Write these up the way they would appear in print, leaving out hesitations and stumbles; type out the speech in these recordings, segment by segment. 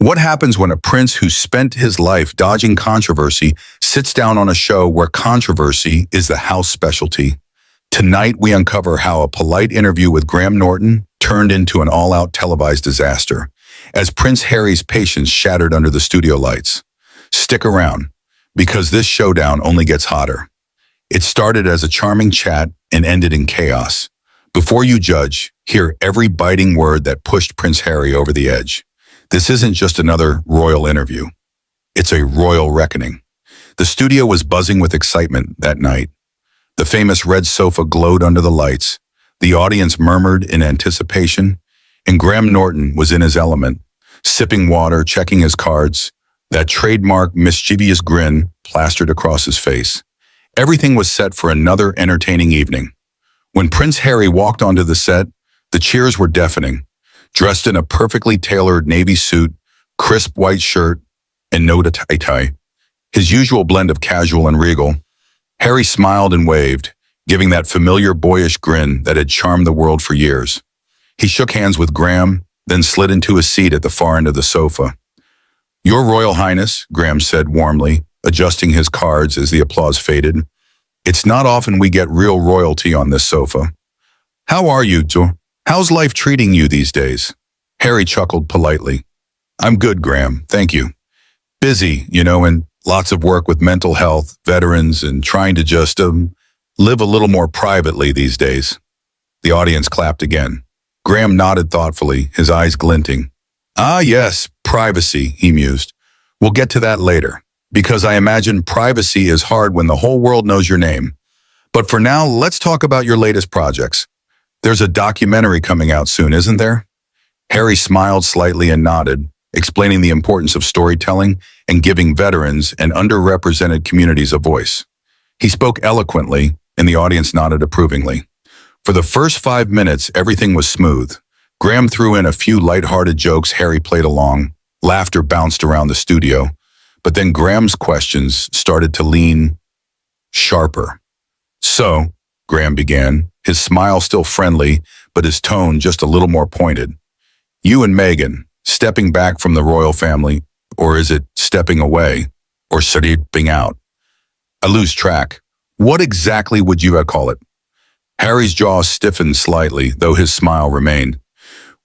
What happens when a prince who spent his life dodging controversy sits down on a show where controversy is the house specialty? Tonight, we uncover how a polite interview with Graham Norton turned into an all-out televised disaster, as Prince Harry's patience shattered under the studio lights. Stick around, because this showdown only gets hotter. It started as a charming chat and ended in chaos. Before you judge, hear every biting word that pushed Prince Harry over the edge. This isn't just another royal interview. It's a royal reckoning. The studio was buzzing with excitement that night. The famous red sofa glowed under the lights. The audience murmured in anticipation, and Graham Norton was in his element, sipping water, checking his cards, that trademark mischievous grin plastered across his face. Everything was set for another entertaining evening. When Prince Harry walked onto the set, the cheers were deafening. Dressed in a perfectly tailored navy suit, crisp white shirt, and no tie, his usual blend of casual and regal, Harry smiled and waved, giving that familiar boyish grin that had charmed the world for years. He shook hands with Graham, then slid into a seat at the far end of the sofa. "Your Royal Highness," Graham said warmly, adjusting his cards as the applause faded. "It's not often we get real royalty on this sofa. How are you, Joe? How's life treating you these days?" Harry chuckled politely. "I'm good, Graham, thank you. Busy, and lots of work with mental health, veterans, and trying to just live a little more privately these days." The audience clapped again. Graham nodded thoughtfully, his eyes glinting. "Ah, yes, privacy," he mused. "We'll get to that later, because I imagine privacy is hard when the whole world knows your name. But for now, let's talk about your latest projects. There's a documentary coming out soon, isn't there?" Harry smiled slightly and nodded, explaining the importance of storytelling and giving veterans and underrepresented communities a voice. He spoke eloquently, and the audience nodded approvingly. For the first 5 minutes, everything was smooth. Graham threw in a few lighthearted jokes. Harry played along. Laughter bounced around the studio. But then Graham's questions started to lean sharper. "So," Graham began, his smile still friendly, but his tone just a little more pointed. "You and Meghan, stepping back from the royal family, or is it stepping away, or stepping out? I lose track. What exactly would you call it?" Harry's jaw stiffened slightly, though his smile remained.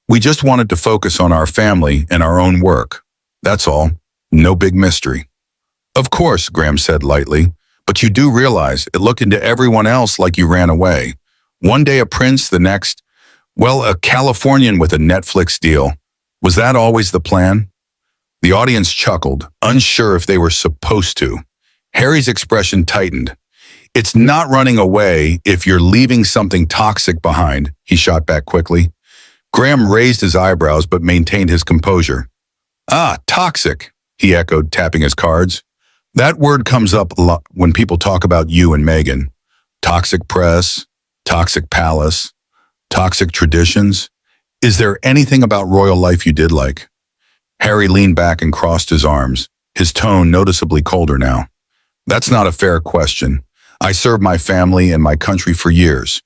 "We just wanted to focus on our family and our own work. That's all. No big mystery." "Of course," Graham said lightly, "but you do realize it looked into everyone else like you ran away. One day a prince, the next, well, a Californian with a Netflix deal. Was that always the plan?" The audience chuckled, unsure if they were supposed to. Harry's expression tightened. "It's not running away if you're leaving something toxic behind," he shot back quickly. Graham raised his eyebrows but maintained his composure. "Ah, toxic," he echoed, tapping his cards. "That word comes up a lot when people talk about you and Meghan. Toxic press, toxic palace, toxic traditions. Is there anything about royal life you did like?" Harry leaned back and crossed his arms, his tone noticeably colder now. "That's not a fair question. I served my family and my country for years.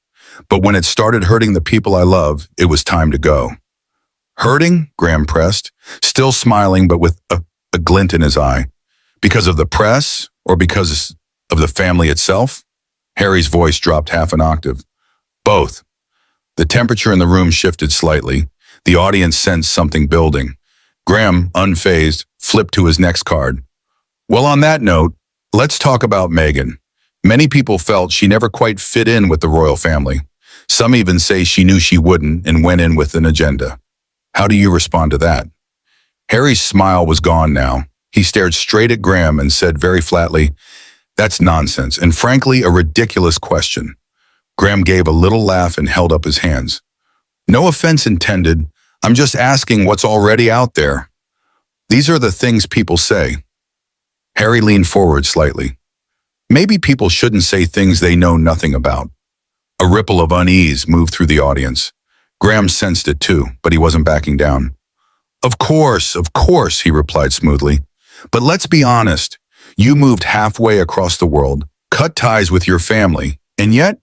But when it started hurting the people I love, it was time to go." "Hurting?" Graham pressed, still smiling but with a glint in his eye. "Because of the press or because of the family itself?" Harry's voice dropped half an octave. "Both." The temperature in the room shifted slightly. The audience sensed something building. Graham, unfazed, flipped to his next card. "Well, on that note, let's talk about Meghan. Many people felt she never quite fit in with the royal family. Some even say she knew she wouldn't and went in with an agenda. How do you respond to that?" Harry's smile was gone now. He stared straight at Graham and said very flatly, "That's nonsense, and frankly, a ridiculous question." Graham gave a little laugh and held up his hands. "No offense intended. I'm just asking what's already out there. These are the things people say." Harry leaned forward slightly. "Maybe people shouldn't say things they know nothing about." A ripple of unease moved through the audience. Graham sensed it too, but he wasn't backing down. Of course," he replied smoothly. "But let's be honest. You moved halfway across the world, cut ties with your family, and yet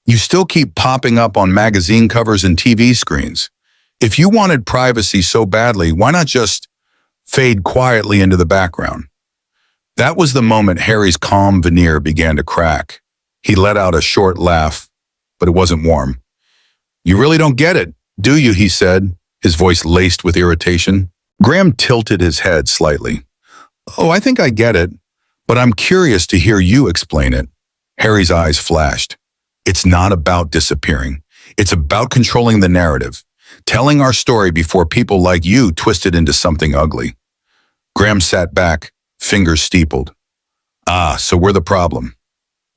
you still keep popping up on magazine covers and TV screens. If you wanted privacy so badly, why not just fade quietly into the background. That was the moment Harry's calm veneer began to crack. He let out a short laugh, but it wasn't warm. "You really don't get it, do you?" he said, his voice laced with irritation. Graham tilted his head slightly. "Oh, I think I get it, but I'm curious to hear you explain it." Harry's eyes flashed. "It's not about disappearing. It's about controlling the narrative, telling our story before people like you twist it into something ugly." Graham sat back, fingers steepled. "Ah, so we're the problem."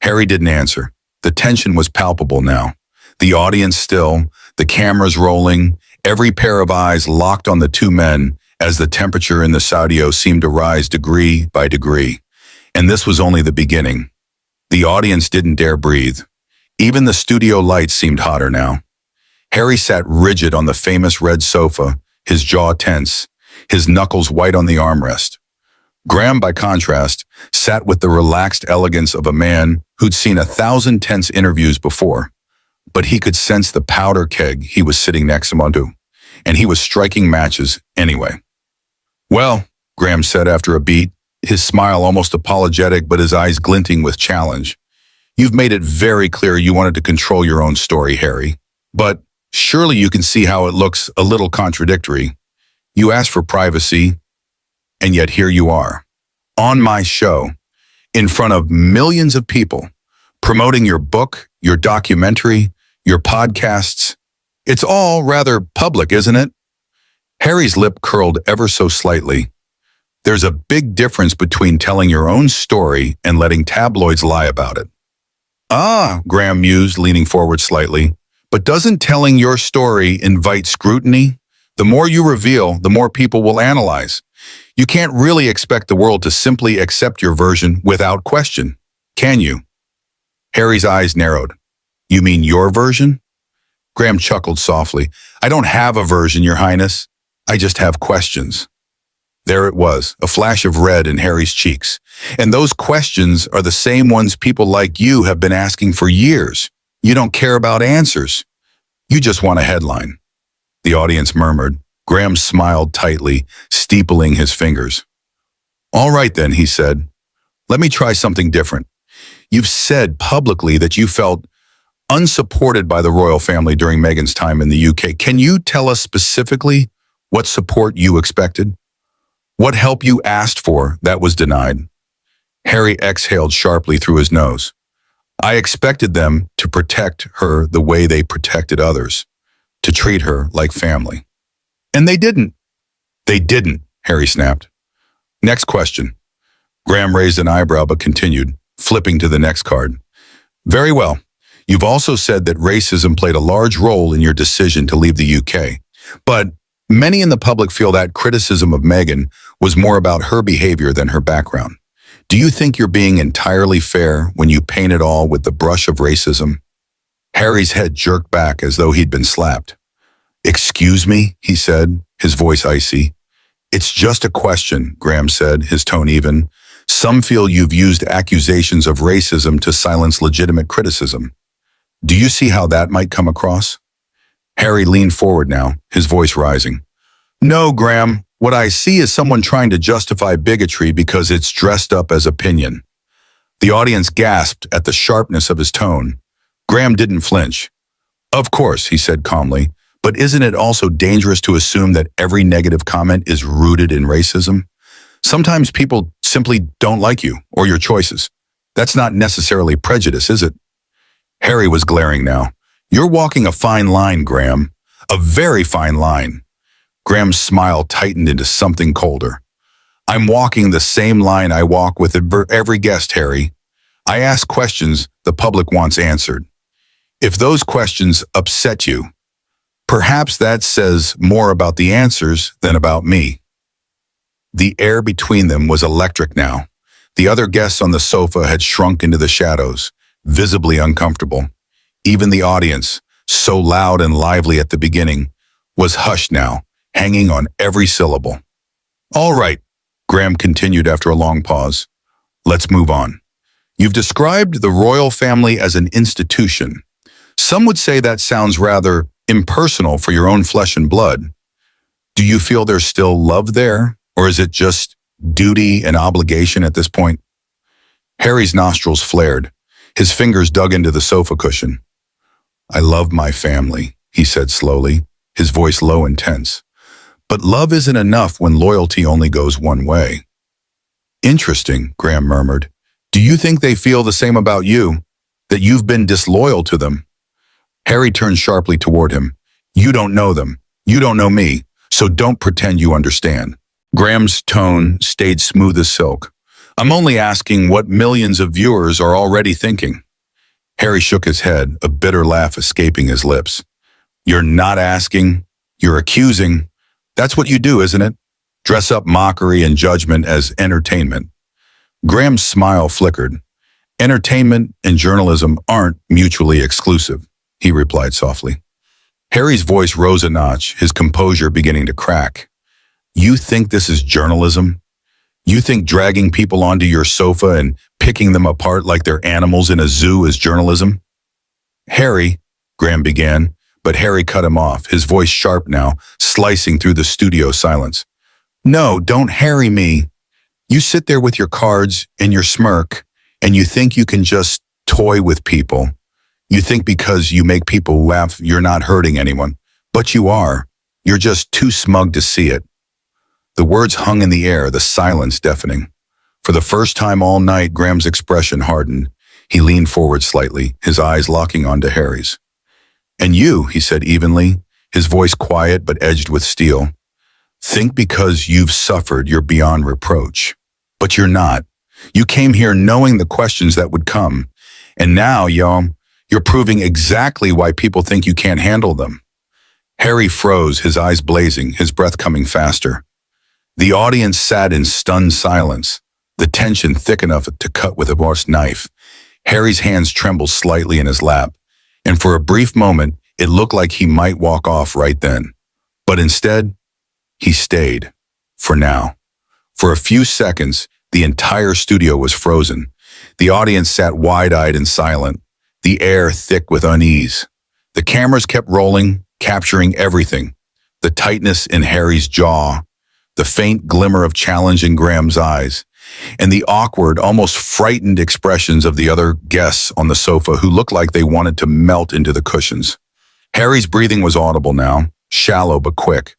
Harry didn't answer. The tension was palpable now. The audience still, the cameras rolling, every pair of eyes locked on the two men as the temperature in the studio seemed to rise degree by degree. And this was only the beginning. The audience didn't dare breathe. Even the studio lights seemed hotter now. Harry sat rigid on the famous red sofa, his jaw tense, his knuckles white on the armrest. Graham, by contrast, sat with the relaxed elegance of a man who'd seen 1,000 tense interviews before. But he could sense the powder keg he was sitting next to, and he was striking matches anyway. "Well," Graham said after a beat, his smile almost apologetic but his eyes glinting with challenge, "you've made it very clear you wanted to control your own story, Harry. But surely you can see how it looks a little contradictory. You asked for privacy, and yet here you are, on my show, in front of millions of people, promoting your book, your documentary, your podcasts. It's all rather public, isn't it?" Harry's lip curled ever so slightly. "There's a big difference between telling your own story and letting tabloids lie about it." "Ah," Graham mused, leaning forward slightly, "but doesn't telling your story invite scrutiny? The more you reveal, the more people will analyze. You can't really expect the world to simply accept your version without question, can you?" Harry's eyes narrowed. "You mean your version?" Graham chuckled softly. "I don't have a version, Your Highness. I just have questions." There it was, a flash of red in Harry's cheeks. "And those questions are the same ones people like you have been asking for years. You don't care about answers. You just want a headline." The audience murmured. Graham smiled tightly, steepling his fingers. "All right then," he said. "Let me try something different. You've said publicly that you felt unsupported by the royal family during Meghan's time in the UK. Can you tell us specifically what support you expected? What help you asked for that was denied?" Harry exhaled sharply through his nose. "I expected them to protect her the way they protected others, to treat her like family. And they didn't." "They didn't," Harry snapped. "Next question." Graham raised an eyebrow but continued, flipping to the next card. "Very well. You've also said that racism played a large role in your decision to leave the UK. But many in the public feel that criticism of Meghan was more about her behavior than her background. Do you think you're being entirely fair when you paint it all with the brush of racism?" Harry's head jerked back as though he'd been slapped. "Excuse me," he said, his voice icy. "It's just a question," Graham said, his tone even. "Some feel you've used accusations of racism to silence legitimate criticism. Do you see how that might come across?" Harry leaned forward now, his voice rising. "No, Graham. What I see is someone trying to justify bigotry because it's dressed up as opinion." The audience gasped at the sharpness of his tone. Graham didn't flinch. "Of course," he said calmly, "but isn't it also dangerous to assume that every negative comment is rooted in racism? Sometimes people simply don't like you or your choices. That's not necessarily prejudice, is it?" Harry was glaring now. "You're walking a fine line, Graham. A very fine line." Graham's smile tightened into something colder. "I'm walking the same line I walk with every guest, Harry. I ask questions the public wants answered. If those questions upset you, perhaps that says more about the answers than about me." The air between them was electric now. The other guests on the sofa had shrunk into the shadows, visibly uncomfortable. Even the audience, so loud and lively at the beginning, was hushed now, hanging on every syllable. "All right," Graham continued after a long pause. "Let's move on. You've described the royal family as an institution. Some would say that sounds rather impersonal for your own flesh and blood. Do you feel there's still love there, Or is it just duty and obligation at this point? Harry's nostrils flared. His fingers dug into the sofa cushion. I love my family, he said slowly, his voice low and tense. But love isn't enough when loyalty only goes one way. Interesting, Graham murmured. Do you think they feel the same about you? That you've been disloyal to them? Harry turned sharply toward him. You don't know them. You don't know me. So don't pretend you understand. Graham's tone stayed smooth as silk. I'm only asking what millions of viewers are already thinking. Harry shook his head, a bitter laugh escaping his lips. You're not asking. You're accusing. That's what you do, isn't it? Dress up mockery and judgment as entertainment. Graham's smile flickered. Entertainment and journalism aren't mutually exclusive, he replied softly. Harry's voice rose a notch, his composure beginning to crack. You think this is journalism? You think dragging people onto your sofa and picking them apart like they're animals in a zoo is journalism? Harry, Graham began, but Harry cut him off, his voice sharp now, slicing through the studio silence. No, don't Harry me. You sit there with your cards and your smirk, and you think you can just toy with people. You think because you make people laugh, you're not hurting anyone. But you are. You're just too smug to see it. The words hung in the air, the silence deafening. For the first time all night, Graham's expression hardened. He leaned forward slightly, his eyes locking onto Harry's. And you, he said evenly, his voice quiet but edged with steel. Think because you've suffered, you're beyond reproach. But you're not. You came here knowing the questions that would come. And now, you're proving exactly why people think you can't handle them. Harry froze, his eyes blazing, his breath coming faster. The audience sat in stunned silence, the tension thick enough to cut with a boar's knife. Harry's hands trembled slightly in his lap, and for a brief moment, it looked like he might walk off right then. But instead, he stayed. For now. For a few seconds, the entire studio was frozen. The audience sat wide-eyed and silent, the air thick with unease. The cameras kept rolling, capturing everything. The tightness in Harry's jaw, the faint glimmer of challenge in Graham's eyes, and the awkward, almost frightened expressions of the other guests on the sofa who looked like they wanted to melt into the cushions. Harry's breathing was audible now, shallow but quick.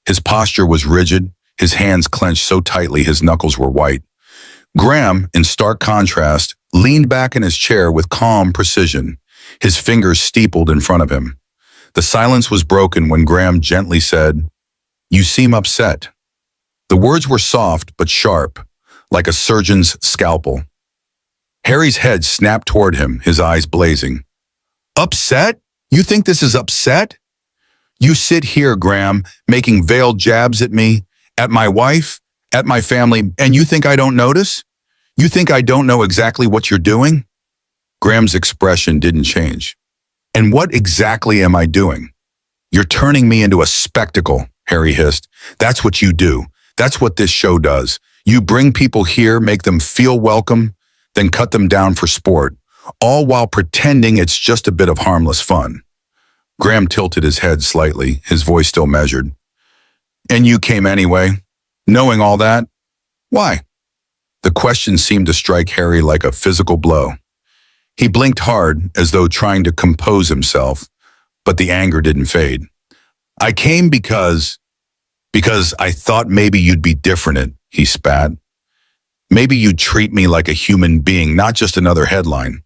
His posture was rigid, his hands clenched so tightly his knuckles were white. Graham, in stark contrast, leaned back in his chair with calm precision, his fingers steepled in front of him. The silence was broken when Graham gently said, You seem upset. The words were soft but sharp, like a surgeon's scalpel. Harry's head snapped toward him, his eyes blazing. Upset? You think this is upset? You sit here, Graham, making veiled jabs at me, at my wife, at my family, and you think I don't notice? You think I don't know exactly what you're doing? Graham's expression didn't change. And what exactly am I doing? You're turning me into a spectacle, Harry hissed. That's what you do. That's what this show does. You bring people here, make them feel welcome, then cut them down for sport, all while pretending it's just a bit of harmless fun. Graham tilted his head slightly, his voice still measured. And you came anyway, knowing all that? Why? The question seemed to strike Harry like a physical blow. He blinked hard, as though trying to compose himself, but the anger didn't fade. I came because I thought maybe you'd be different, he spat. Maybe you'd treat me like a human being, not just another headline.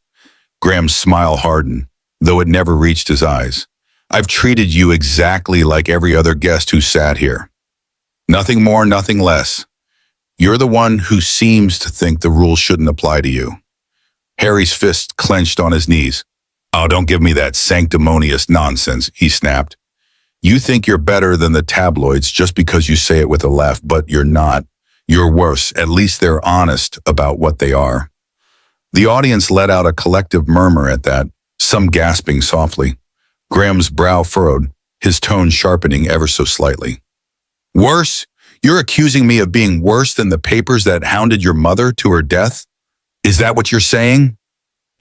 Graham's smile hardened, though it never reached his eyes. I've treated you exactly like every other guest who sat here. Nothing more, nothing less. You're the one who seems to think the rules shouldn't apply to you. Harry's fist clenched on his knees. Oh, don't give me that sanctimonious nonsense, he snapped. You think you're better than the tabloids just because you say it with a laugh, but you're not. You're worse. At least they're honest about what they are. The audience let out a collective murmur at that, some gasping softly. Graham's brow furrowed, his tone sharpening ever so slightly. Worse? You're accusing me of being worse than the papers that hounded your mother to her death? Is that what you're saying?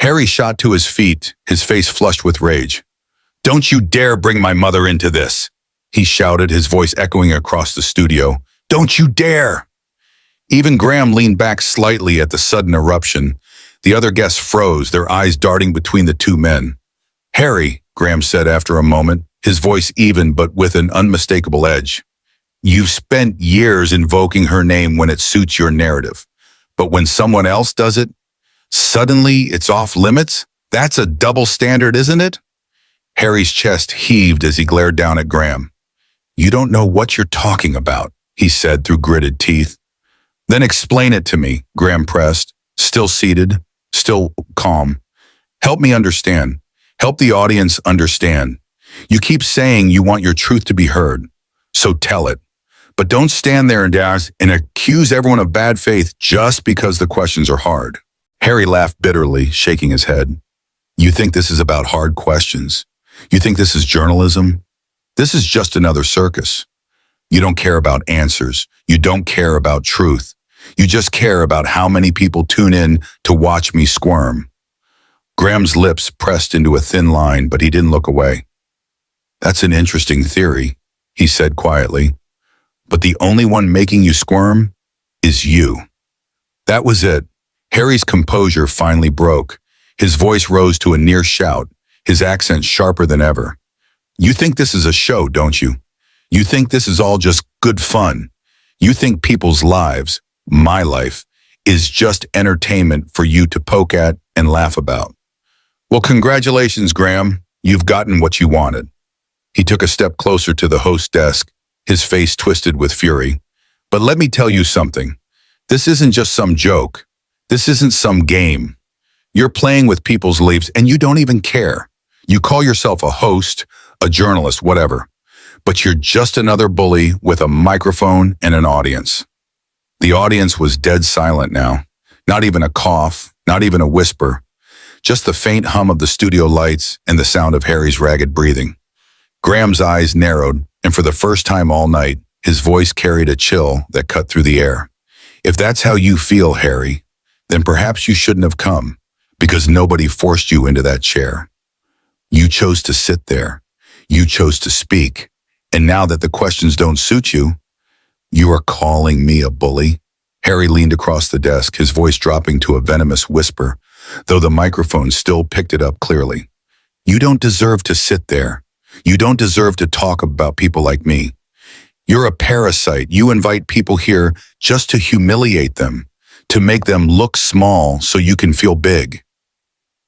Harry shot to his feet, his face flushed with rage. Don't you dare bring my mother into this, he shouted, his voice echoing across the studio, Don't you dare! Even Graham leaned back slightly at the sudden eruption. The other guests froze, their eyes darting between the two men. Harry, Graham said after a moment, his voice even but with an unmistakable edge. You've spent years invoking her name when it suits your narrative. But when someone else does it, suddenly it's off limits? That's a double standard, isn't it? Harry's chest heaved as he glared down at Graham. You don't know what you're talking about, he said through gritted teeth. Then explain it to me, Graham pressed, still seated, still calm. Help me understand. Help the audience understand. You keep saying you want your truth to be heard, so tell it. But don't stand there and accuse everyone of bad faith just because the questions are hard. Harry laughed bitterly, shaking his head. You think this is about hard questions? You think this is journalism? This is just another circus. You don't care about answers. You don't care about truth. You just care about how many people tune in to watch me squirm. Graham's lips pressed into a thin line, but he didn't look away. That's an interesting theory, he said quietly. But the only one making you squirm is you. That was it. Harry's composure finally broke. His voice rose to a near shout, his accent sharper than ever. You think this is a show, don't you? You think this is all just good fun. You think people's lives, my life, is just entertainment for you to poke at and laugh about. Well, congratulations, Graham. You've gotten what you wanted. He took a step closer to the host's desk, his face twisted with fury. But let me tell you something. This isn't just some joke. This isn't some game. You're playing with people's lives and you don't even care. You call yourself a host, a journalist, whatever. But you're just another bully with a microphone and an audience. The audience was dead silent now. Not even a cough, not even a whisper. Just the faint hum of the studio lights and the sound of Harry's ragged breathing. Graham's eyes narrowed, and for the first time all night, his voice carried a chill that cut through the air. If that's how you feel, Harry, then perhaps you shouldn't have come, because nobody forced you into that chair. You chose to sit there. You chose to speak. And now that the questions don't suit you, you are calling me a bully? Harry leaned across the desk, his voice dropping to a venomous whisper, though the microphone still picked it up clearly. You don't deserve to sit there. You don't deserve to talk about people like me. You're a parasite. You invite people here just to humiliate them, to make them look small so you can feel big.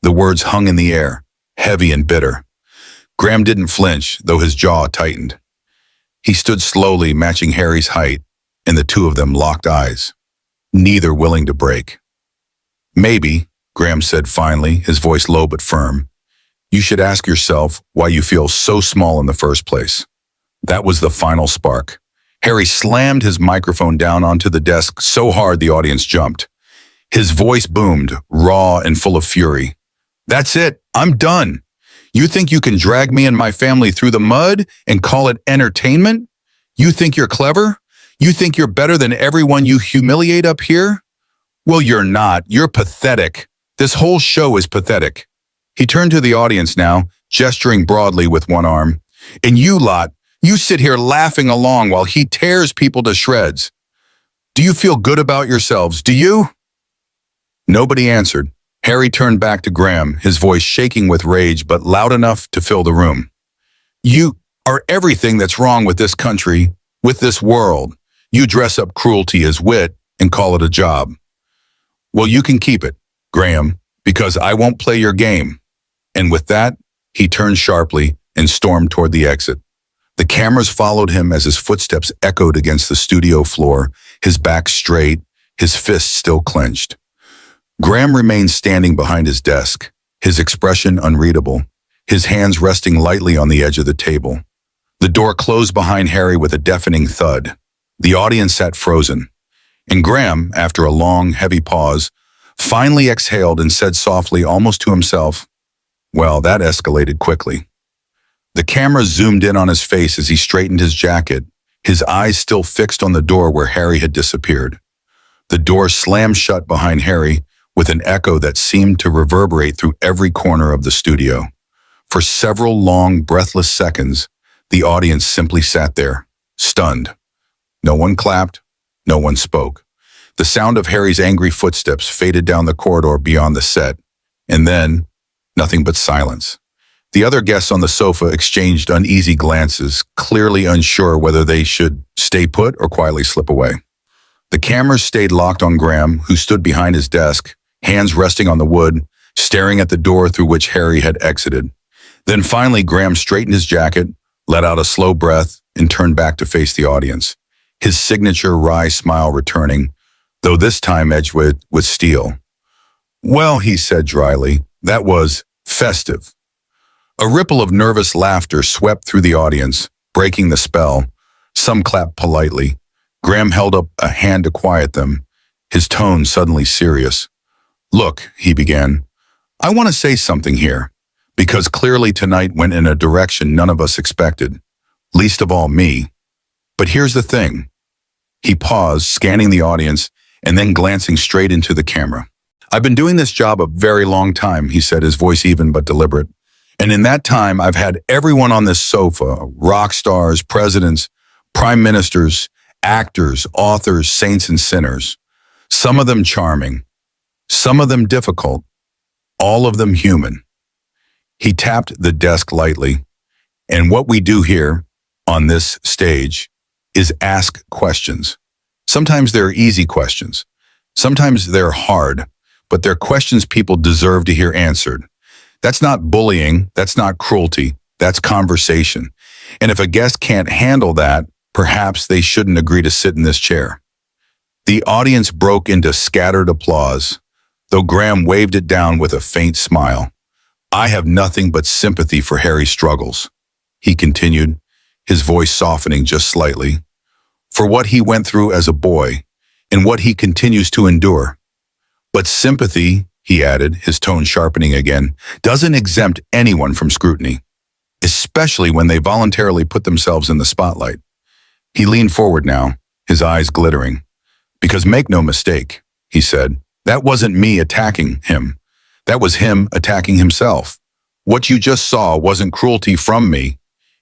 The words hung in the air, heavy and bitter. Graham didn't flinch, though his jaw tightened. He stood slowly, matching Harry's height, and the two of them locked eyes, neither willing to break. Maybe, Graham said finally, his voice low but firm, you should ask yourself why you feel so small in the first place. That was the final spark. Harry slammed his microphone down onto the desk so hard the audience jumped. His voice boomed, raw and full of fury. That's it. I'm done. You think you can drag me and my family through the mud and call it entertainment? You think you're clever? You think you're better than everyone you humiliate up here? Well, you're not. You're pathetic. This whole show is pathetic. He turned to the audience now, gesturing broadly with one arm. And you lot, you sit here laughing along while he tears people to shreds. Do you feel good about yourselves? Do you? Nobody answered. Harry turned back to Graham, his voice shaking with rage but loud enough to fill the room. You are everything that's wrong with this country, with this world. You dress up cruelty as wit and call it a job. Well, you can keep it, Graham, because I won't play your game. And with that, he turned sharply and stormed toward the exit. The cameras followed him as his footsteps echoed against the studio floor, his back straight, his fists still clenched. Graham remained standing behind his desk, his expression unreadable, his hands resting lightly on the edge of the table. The door closed behind Harry with a deafening thud. The audience sat frozen. And Graham, after a long, heavy pause, finally exhaled and said softly, almost to himself, well, that escalated quickly. The camera zoomed in on his face as he straightened his jacket, his eyes still fixed on the door where Harry had disappeared. The door slammed shut behind Harry with an echo that seemed to reverberate through every corner of the studio. For several long, breathless seconds, the audience simply sat there, stunned. No one clapped. No one spoke. The sound of Harry's angry footsteps faded down the corridor beyond the set, and then nothing but silence. The other guests on the sofa exchanged uneasy glances, clearly unsure whether they should stay put or quietly slip away. The cameras stayed locked on Graham, who stood behind his desk, hands resting on the wood, staring at the door through which Harry had exited. Then finally, Graham straightened his jacket, let out a slow breath, and turned back to face the audience, his signature wry smile returning, though this time edged with steel. "Well," he said dryly, "that was festive." A ripple of nervous laughter swept through the audience, breaking the spell. Some clapped politely. Graham held up a hand to quiet them, his tone suddenly serious. "Look," he began, "I want to say something here, because clearly tonight went in a direction none of us expected, least of all me. But here's the thing." He paused, scanning the audience, and then glancing straight into the camera. "I've been doing this job a very long time," he said, his voice even but deliberate. "And in that time, I've had everyone on this sofa, rock stars, presidents, prime ministers, actors, authors, saints, and sinners. Some of them charming, some of them difficult, all of them human." He tapped the desk lightly. "And what we do here, on this stage, is ask questions. Sometimes they're easy questions. Sometimes they're hard, but they're questions people deserve to hear answered. That's not bullying, that's not cruelty, that's conversation. And if a guest can't handle that, perhaps they shouldn't agree to sit in this chair." The audience broke into scattered applause, though Graham waved it down with a faint smile. "I have nothing but sympathy for Harry's struggles," he continued, his voice softening just slightly, "for what he went through as a boy and what he continues to endure. But sympathy," he added, his tone sharpening again, "doesn't exempt anyone from scrutiny, especially when they voluntarily put themselves in the spotlight." He leaned forward now, his eyes glittering. "Because make no mistake," he said, "that wasn't me attacking him. That was him attacking himself. What you just saw wasn't cruelty from me.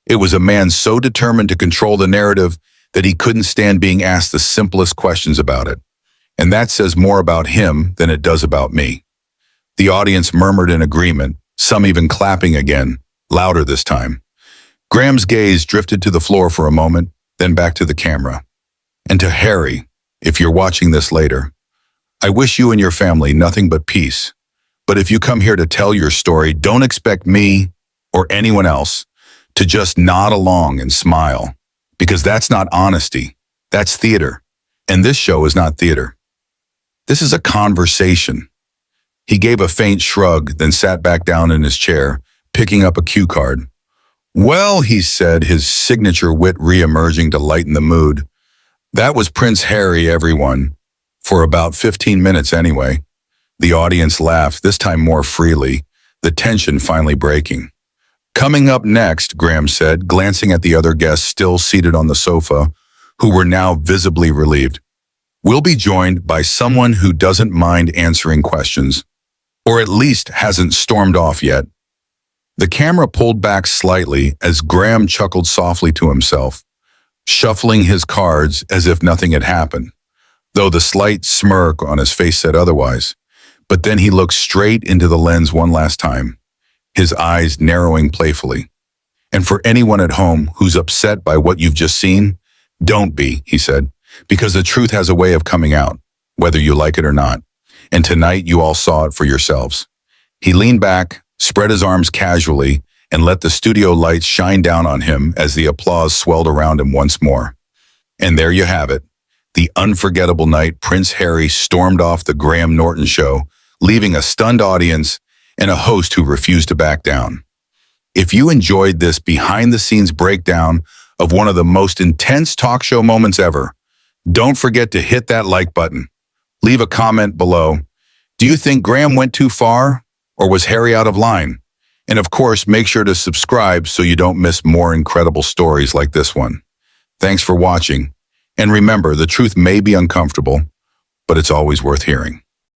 It was a man so determined to control the narrative that he couldn't stand being asked the simplest questions about it. And that says more about him than it does about me." The audience murmured in agreement, some even clapping again, louder this time. Graham's gaze drifted to the floor for a moment, then back to the camera. "And to Harry, if you're watching this later, I wish you and your family nothing but peace. But if you come here to tell your story, don't expect me or anyone else to just nod along and smile, because that's not honesty. That's theater. And this show is not theater. This is a conversation." He gave a faint shrug, then sat back down in his chair, picking up a cue card. "Well," he said, his signature wit re-emerging to lighten the mood, "that was Prince Harry, everyone. For about 15 minutes anyway." The audience laughed, this time more freely, the tension finally breaking. "Coming up next," Graham said, glancing at the other guests still seated on the sofa, who were now visibly relieved, "we'll be joined by someone who doesn't mind answering questions, or at least hasn't stormed off yet." The camera pulled back slightly as Graham chuckled softly to himself, shuffling his cards as if nothing had happened, though the slight smirk on his face said otherwise. But then he looked straight into the lens one last time, his eyes narrowing playfully. "And for anyone at home who's upset by what you've just seen, don't be," he said, "because the truth has a way of coming out, whether you like it or not. And tonight you all saw it for yourselves." He leaned back, spread his arms casually, and let the studio lights shine down on him as the applause swelled around him once more. And there you have it, the unforgettable night Prince Harry stormed off the Graham Norton show, leaving a stunned audience and a host who refused to back down. If you enjoyed this behind-the-scenes breakdown of one of the most intense talk show moments ever, don't forget to hit that like button. Leave a comment below. Do you think Graham went too far, or was Harry out of line? And of course, make sure to subscribe so you don't miss more incredible stories like this one. Thanks for watching, and remember, the truth may be uncomfortable, but it's always worth hearing.